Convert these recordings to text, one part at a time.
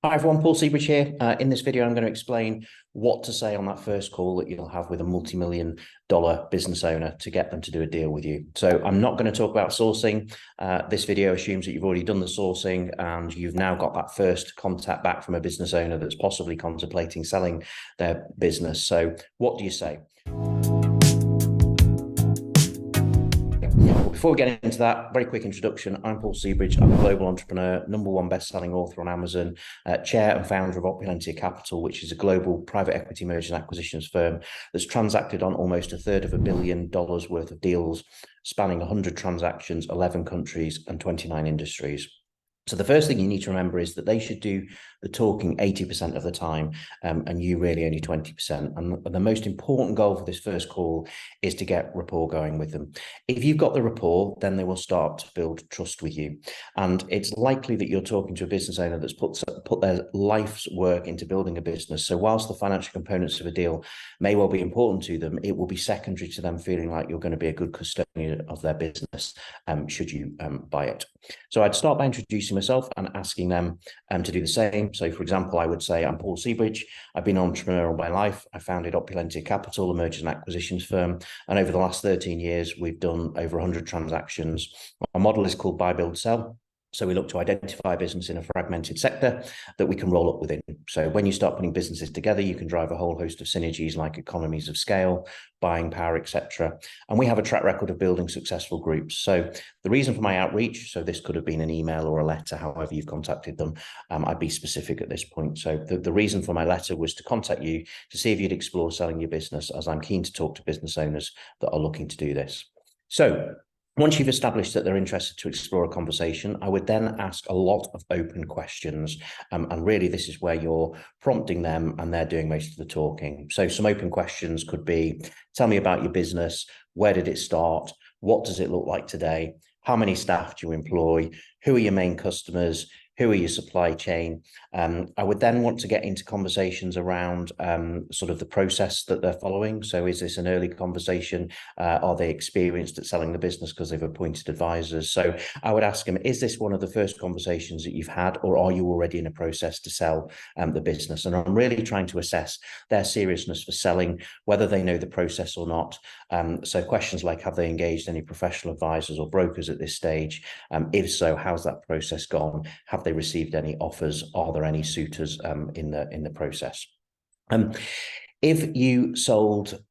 Hi everyone, Paul Seabridge here. In this video, I'm going to explain what to say on that first call that you'll have with a multi-million dollar business owner to get them to do a deal with you. So I'm not going to talk about sourcing. This video assumes that you've already done the sourcing and you've now got that first contact back from a business owner that's possibly contemplating selling their business. So what do you say? Before we get into that, very quick introduction. I'm Paul Seabridge. I'm a global entrepreneur, #1 best-selling author on Amazon, chair and founder of Untitled Capital, which is a global private equity mergers and acquisitions firm that's transacted on almost $1/3 billion worth of deals, spanning 100 transactions, 11 countries, and 29 industries. So the first thing you need to remember is that they should do the talking 80% of the time, and you really only 20%. And the most important goal for this first call is to get rapport going with them. If you've got the rapport, then they will start to build trust with you. And it's likely that you're talking to a business owner that's put their life's work into building a business. So whilst the financial components of a deal may well be important to them, it will be secondary to them feeling like you're going to be a good custodian of their business, should you buy it. So I'd start by introducing myself and asking them to do the same. So, for example, I would say, I'm Paul Seabridge. I've been an entrepreneur all my life. I founded Untitled Capital, a mergers and acquisitions firm. And over the last 13 years, we've done over 100 transactions. Our model is called buy, build, sell. So we look to identify a business in a fragmented sector that we can roll up within. So when you start putting businesses together, you can drive a whole host of synergies like economies of scale, buying power, etc. And we have a track record of building successful groups. So the reason for my outreach, so this could have been an email or a letter, however you've contacted them, I'd be specific at this point. So the reason for my letter was to contact you to see if you'd explore selling your business, as I'm keen to talk to business owners that are looking to do this. So once you've established that they're interested to explore a conversation, I would then ask a lot of open questions. And really, this is where you're prompting them and they're doing most of the talking. So some open questions could be, tell me about your business. Where did it start? What does it look like today? How many staff do you employ? Who are your main customers? Who are your supply chain? I would then want to get into conversations around sort of the process that they're following. So is this an early conversation? Are they experienced at selling the business because they've appointed advisors? So I would ask them, is this one of the first conversations that you've had, or are you already in a process to sell the business? And I'm really trying to assess their seriousness for selling, whether they know the process or not. So questions like, have they engaged any professional advisors or brokers at this stage? If so, how's that process gone? Have they received any offers? Are there any suitors in the process? If you sold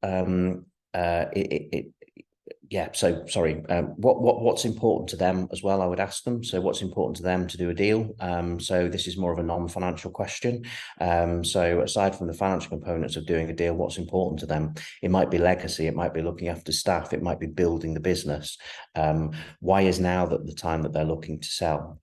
what's important to them as well, I would ask them. So what's important to them to do a deal? So this is more of a non-financial question. So aside from the financial components of doing a deal, what's important to them? It might be legacy, it might be looking after staff, it might be building the business. Why is now the time that they're looking to sell?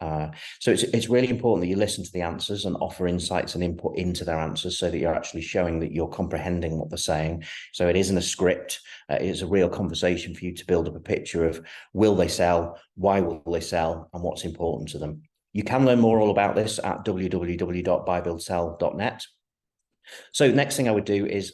So it's really important that you listen to the answers and offer insights and input into their answers so that you're actually showing that you're comprehending what they're saying. So it isn't a script, it's a real conversation for you to build up a picture of, will they sell, why will they sell, and what's important to them. You can learn more all about this at www.buybuildsell.net. So next thing I would do is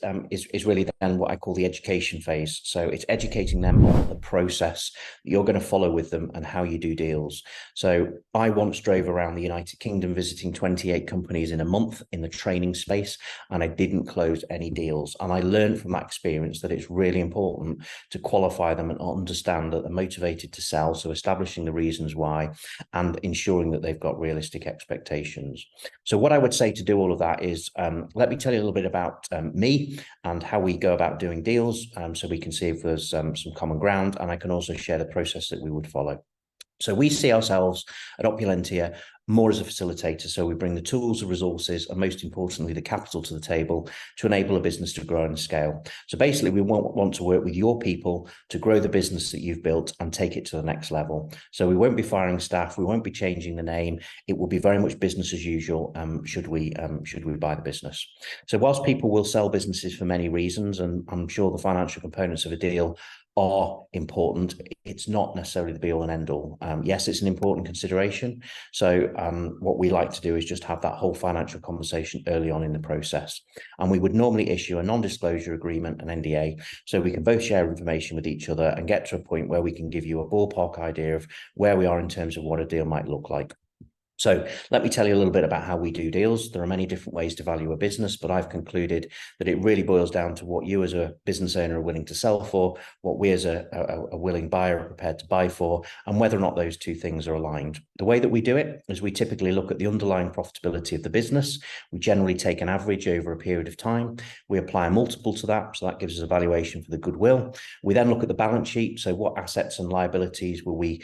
really then what I call the education phase. So it's educating them on the process that you're going to follow with them and how you do deals. So I once drove around the United Kingdom visiting 28 companies in a month in the training space, and I didn't close any deals. And I learned from that experience that it's really important to qualify them and understand that they're motivated to sell. So establishing the reasons why and ensuring that they've got realistic expectations. So what I would say to do all of that is, let me tell you a little bit about me and how we go about doing deals, so we can see if there's some common ground, and I can also share the process that we would follow. So we see ourselves at Opulentia more as a facilitator. So we bring the tools, the resources, and most importantly, the capital to the table to enable a business to grow and scale. So basically, we want to work with your people to grow the business that you've built and take it to the next level. So we won't be firing staff. We won't be changing the name. It will be very much business as usual, should we buy the business. So whilst people will sell businesses for many reasons, and I'm sure the financial components of a deal are important, it's not necessarily the be all and end all. Yes, it's an important consideration. So what we like to do is just have that whole financial conversation early on in the process. And we would normally issue a non-disclosure agreement, an NDA, so we can both share information with each other and get to a point where we can give you a ballpark idea of where we are in terms of what a deal might look like. So let me tell you a little bit about how we do deals. There are many different ways to value a business, but I've concluded that it really boils down to what you as a business owner are willing to sell for, what we as a willing buyer are prepared to buy for, and whether or not those two things are aligned. The way that we do it is we typically look at the underlying profitability of the business. We generally take an average over a period of time. We apply a multiple to that, so that gives us a valuation for the goodwill. We then look at the balance sheet. So what assets and liabilities will we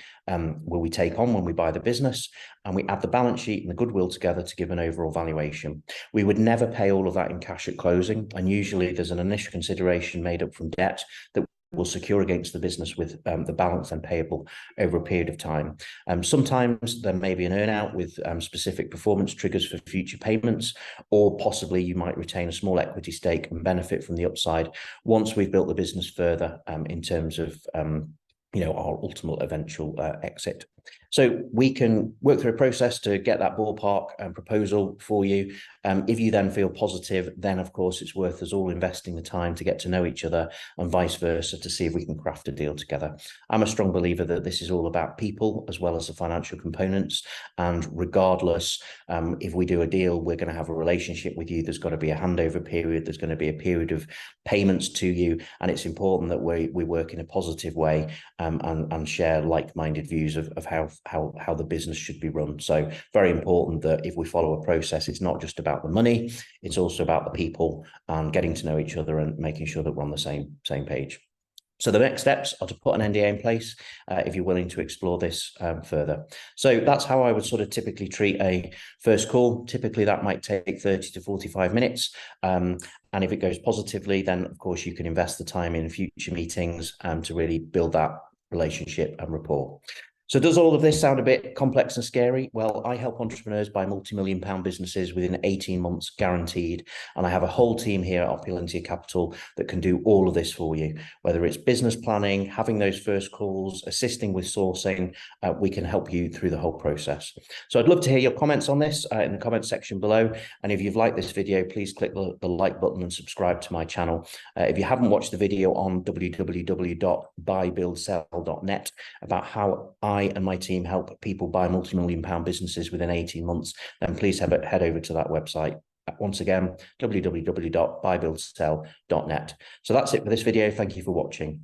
take on when we buy the business? And we add the balance sheet and the goodwill together to give an overall valuation. We would never pay all of that in cash at closing, and usually there's an initial consideration made up from debt that will secure against the business with the balance then payable over a period of time. Sometimes there may be an earn-out with specific performance triggers for future payments, or possibly you might retain a small equity stake and benefit from the upside once we've built the business further in terms of our ultimate eventual exit. So we can work through a process to get that ballpark proposal for you. If you then feel positive, then of course it's worth us all investing the time to get to know each other and vice versa to see if we can craft a deal together. I'm a strong believer that this is all about people as well as the financial components. And regardless, if we do a deal, we're going to have a relationship with you. There's got to be a handover period. There's going to be a period of payments to you. And it's important that we work in a positive way and share like-minded views of how the business should be run. So very important that if we follow a process, it's not just about the money, it's also about the people and getting to know each other and making sure that we're on the same page. So the next steps are to put an NDA in place if you're willing to explore this further. So that's how I would sort of typically treat a first call. Typically that might take 30 to 45 minutes. And if it goes positively, then of course you can invest the time in future meetings to really build that relationship and rapport. So does all of this sound a bit complex and scary? Well, I help entrepreneurs buy multi-million-pound businesses within 18 months guaranteed. And I have a whole team here at Opulential Capital that can do all of this for you. Whether it's business planning, having those first calls, assisting with sourcing, we can help you through the whole process. So I'd love to hear your comments on this in the comment section below. And if you've liked this video, please click the like button and subscribe to my channel. If you haven't watched the video on www.buybuildsell.net about how I and my team help people buy multi-million-pound businesses within 18 months, then please head over to that website. Once again, www.buybuildsell.net. So that's it for this video. Thank you for watching.